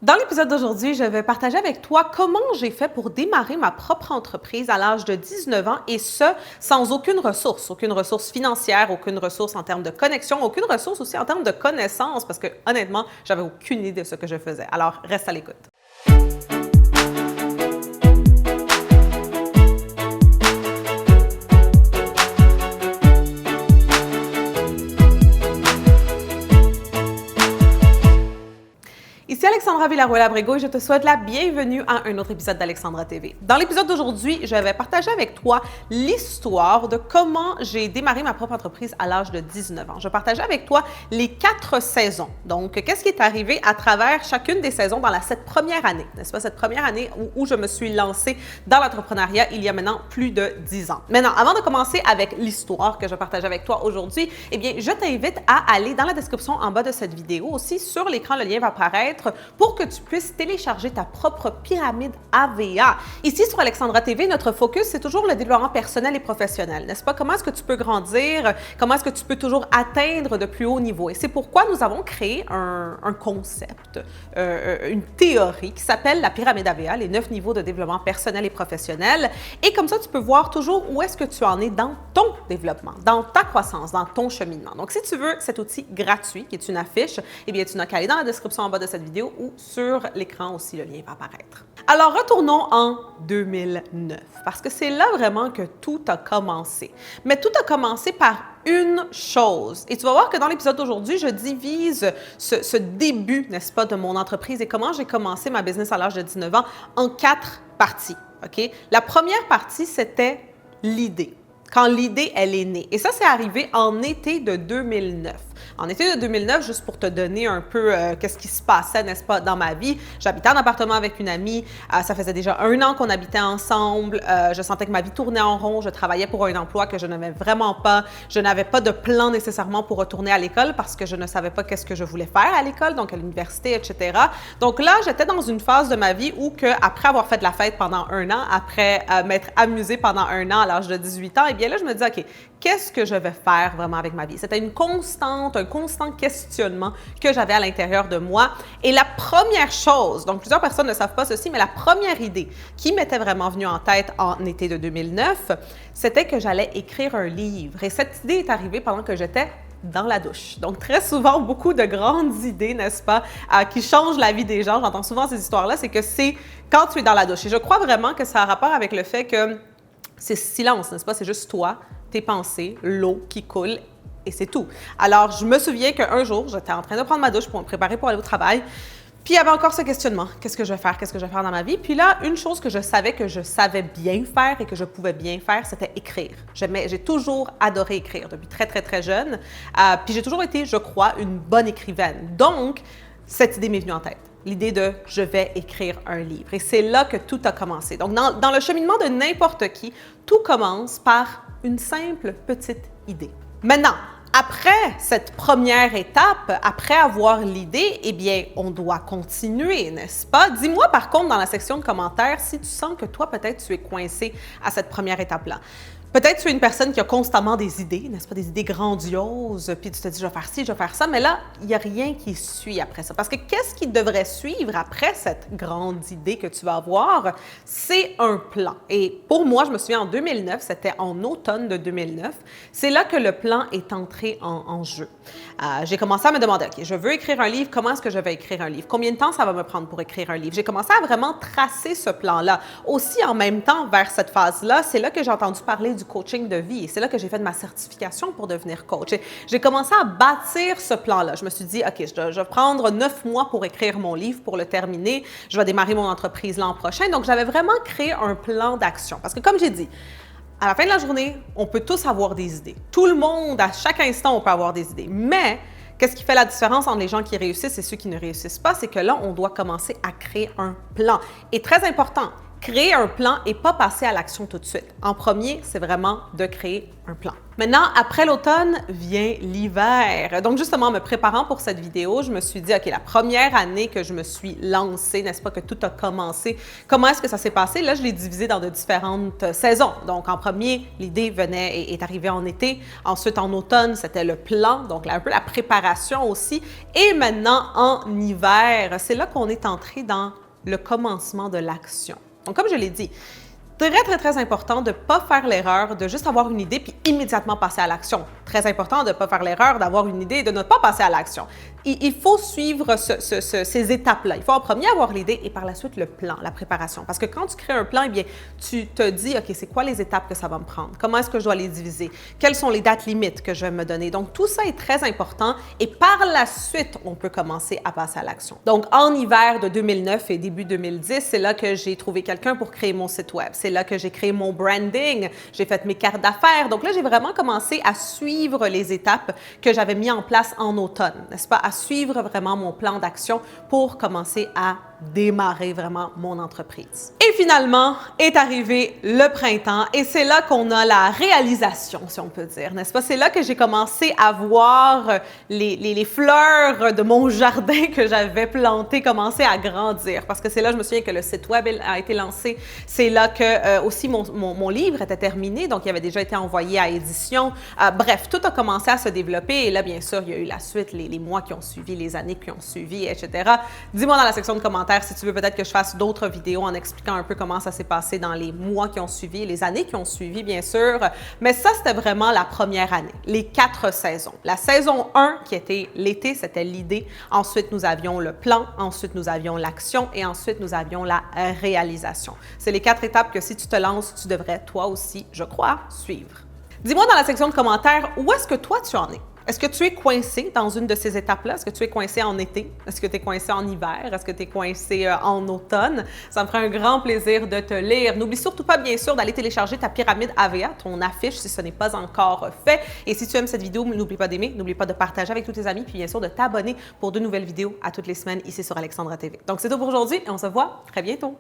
Dans l'épisode d'aujourd'hui, je vais partager avec toi comment j'ai fait pour démarrer ma propre entreprise à l'âge de 19 ans et ce, sans aucune ressource financière, aucune ressource en termes de connexion, aucune ressource aussi en termes de connaissances parce que honnêtement, j'avais aucune idée de ce que je faisais. Alors, reste à l'écoute. Ici Alexandra Villaruel-Abrego et je te souhaite la bienvenue à un autre épisode d'Alexandra TV. Dans l'épisode d'aujourd'hui, je vais partager avec toi l'histoire de comment j'ai démarré ma propre entreprise à l'âge de 19 ans. Je vais partager avec toi les 4 saisons. Donc, qu'est-ce qui est arrivé à travers chacune des saisons dans cette première année, n'est-ce pas? Cette première année où je me suis lancée dans l'entrepreneuriat il y a maintenant plus de 10 ans. Maintenant, avant de commencer avec l'histoire que je vais partager avec toi aujourd'hui, eh bien, je t'invite à aller dans la description en bas de cette vidéo. Aussi, sur l'écran, le lien va apparaître pour que tu puisses télécharger ta propre pyramide AVA. Ici, sur Alexandra TV, notre focus, c'est toujours le développement personnel et professionnel, n'est-ce pas? Comment est-ce que tu peux grandir? Comment est-ce que tu peux toujours atteindre de plus hauts niveaux? Et c'est pourquoi nous avons créé un concept, une théorie qui s'appelle la pyramide AVA, les 9 niveaux de développement personnel et professionnel. Et comme ça, tu peux voir toujours où est-ce que tu en es dans ton développement, dans ta croissance, dans ton cheminement. Donc, si tu veux cet outil gratuit, qui est une affiche, eh bien, tu n'as qu'à aller dans la description en bas de cette vidéo ou sur l'écran aussi, le lien va apparaître. Alors, retournons en 2009, parce que c'est là vraiment que tout a commencé. Mais tout a commencé par une chose. Et tu vas voir que dans l'épisode d'aujourd'hui, je divise ce début, n'est-ce pas, de mon entreprise et comment j'ai commencé ma business à l'âge de 19 ans en 4 parties. OK? La première partie, c'était l'idée. Quand l'idée, elle est née. Et ça, c'est arrivé en été de 2009. En été de 2009, juste pour te donner un peu qu'est-ce qui se passait, n'est-ce pas, dans ma vie, j'habitais en appartement avec une amie. Ça faisait déjà 1 an qu'on habitait ensemble. Je sentais que ma vie tournait en rond. Je travaillais pour un emploi que je n'aimais vraiment pas. Je n'avais pas de plan nécessairement pour retourner à l'école parce que je ne savais pas qu'est-ce que je voulais faire à l'école, donc à l'université, etc. Donc là, j'étais dans une phase de ma vie où, après avoir fait de la fête pendant 1 an, après m'être amusée pendant 1 an à l'âge de 18 ans, eh bien là, je me disais, OK, qu'est-ce que je vais faire vraiment avec ma vie? C'était un constant questionnement que j'avais à l'intérieur de moi. Et la première chose, donc plusieurs personnes ne savent pas ceci, mais la première idée qui m'était vraiment venue en tête en été de 2009, c'était que j'allais écrire un livre. Et cette idée est arrivée pendant que j'étais dans la douche. Donc, très souvent, beaucoup de grandes idées, n'est-ce pas, qui changent la vie des gens. J'entends souvent ces histoires-là, c'est que c'est quand tu es dans la douche. Et je crois vraiment que ça a rapport avec le fait que c'est silence, n'est-ce pas? C'est juste toi, tes pensées, l'eau qui coule et c'est tout. Alors, je me souviens qu'un jour, j'étais en train de prendre ma douche pour me préparer pour aller au travail. Puis, il y avait encore ce questionnement. Qu'est-ce que je vais faire? Qu'est-ce que je vais faire dans ma vie? Puis là, une chose que je savais bien faire et que je pouvais bien faire, c'était écrire. J'ai toujours adoré écrire depuis très, très, très jeune. Puis, j'ai toujours été, je crois, une bonne écrivaine. Donc, cette idée m'est venue en tête. L'idée de « je vais écrire un livre ». Et c'est là que tout a commencé. Donc, dans le cheminement de n'importe qui, tout commence par une simple petite idée. Maintenant, après cette première étape, après avoir l'idée, eh bien, on doit continuer, n'est-ce pas? Dis-moi par contre dans la section de commentaires si tu sens que toi, peut-être, tu es coincé à cette première étape-là. Peut-être tu es une personne qui a constamment des idées, n'est-ce pas, des idées grandioses, puis tu te dis, je vais faire ci, je vais faire ça, mais là, il n'y a rien qui suit après ça. Parce que qu'est-ce qui devrait suivre après cette grande idée que tu vas avoir? C'est un plan. Et pour moi, je me souviens, en 2009, c'était en automne de 2009, c'est là que le plan est entré en jeu. J'ai commencé à me demander, OK, je veux écrire un livre, comment est-ce que je vais écrire un livre? Combien de temps ça va me prendre pour écrire un livre? J'ai commencé à vraiment tracer ce plan-là. Aussi, en même temps, vers cette phase-là, c'est là que j'ai entendu parler du coaching de vie. Et c'est là que j'ai fait ma certification pour devenir coach. J'ai commencé à bâtir ce plan-là. Je me suis dit, OK, je vais prendre 9 mois pour écrire mon livre, pour le terminer. Je vais démarrer mon entreprise l'an prochain. Donc, j'avais vraiment créé un plan d'action. Parce que comme j'ai dit, à la fin de la journée, on peut tous avoir des idées. Tout le monde, à chaque instant, on peut avoir des idées. Mais qu'est-ce qui fait la différence entre les gens qui réussissent et ceux qui ne réussissent pas? C'est que là, on doit commencer à créer un plan. Et très important, créer un plan et pas passer à l'action tout de suite. En premier, c'est vraiment de créer un plan. Maintenant, après l'automne, vient l'hiver. Donc, justement, en me préparant pour cette vidéo, je me suis dit, OK, la première année que je me suis lancée, n'est-ce pas, que tout a commencé, comment est-ce que ça s'est passé? Là, je l'ai divisé dans de différentes saisons. Donc, en premier, l'idée venait et est arrivée en été. Ensuite, en automne, c'était le plan, donc un peu la préparation aussi. Et maintenant, en hiver, c'est là qu'on est entré dans le commencement de l'action. Donc, comme je l'ai dit, très important de ne pas faire l'erreur de juste avoir une idée puis immédiatement passer à l'action. Très important de ne pas faire l'erreur d'avoir une idée et de ne pas passer à l'action. Il faut suivre ces étapes-là. Il faut en premier avoir l'idée et par la suite le plan, la préparation. Parce que quand tu crées un plan, eh bien, tu te dis, OK, c'est quoi les étapes que ça va me prendre? Comment est-ce que je dois les diviser? Quelles sont les dates limites que je vais me donner? Donc, tout ça est très important et par la suite, on peut commencer à passer à l'action. Donc, en hiver de 2009 et début 2010, c'est là que j'ai trouvé quelqu'un pour créer mon site web. C'est là que j'ai créé mon branding, j'ai fait mes cartes d'affaires. Donc là, j'ai vraiment commencé à suivre les étapes que j'avais mis en place en automne, n'est-ce pas? À suivre vraiment mon plan d'action pour commencer à démarrer vraiment mon entreprise. Et finalement, est arrivé le printemps et c'est là qu'on a la réalisation, si on peut dire, n'est-ce pas? C'est là que j'ai commencé à voir les fleurs de mon jardin que j'avais planté commencer à grandir. Parce que c'est là, je me souviens que le site web a été lancé. C'est là que aussi mon livre était terminé, donc il avait déjà été envoyé à édition. Bref, tout a commencé à se développer et là, bien sûr, il y a eu la suite, les mois qui ont suivi, les années qui ont suivi, etc. Dis-moi dans la section de commentaires si tu veux peut-être que je fasse d'autres vidéos en expliquant un peu comment ça s'est passé dans les mois qui ont suivi, les années qui ont suivi, bien sûr. Mais ça, c'était vraiment la première année, les 4 saisons. La saison 1, qui était l'été, c'était l'idée. Ensuite, nous avions le plan. Ensuite, nous avions l'action. Et ensuite, nous avions la réalisation. C'est les 4 étapes que si tu te lances, tu devrais toi aussi, je crois, suivre. Dis-moi dans la section de commentaires, où est-ce que toi, tu en es? Est-ce que tu es coincé dans une de ces étapes-là? Est-ce que tu es coincé en été? Est-ce que tu es coincé en hiver? Est-ce que tu es coincé en automne? Ça me ferait un grand plaisir de te lire. N'oublie surtout pas, bien sûr, d'aller télécharger ta pyramide AVA, ton affiche, si ce n'est pas encore fait. Et si tu aimes cette vidéo, n'oublie pas d'aimer, n'oublie pas de partager avec tous tes amis, puis bien sûr de t'abonner pour de nouvelles vidéos à toutes les semaines ici sur Alexandra TV. Donc, c'est tout pour aujourd'hui et on se voit très bientôt.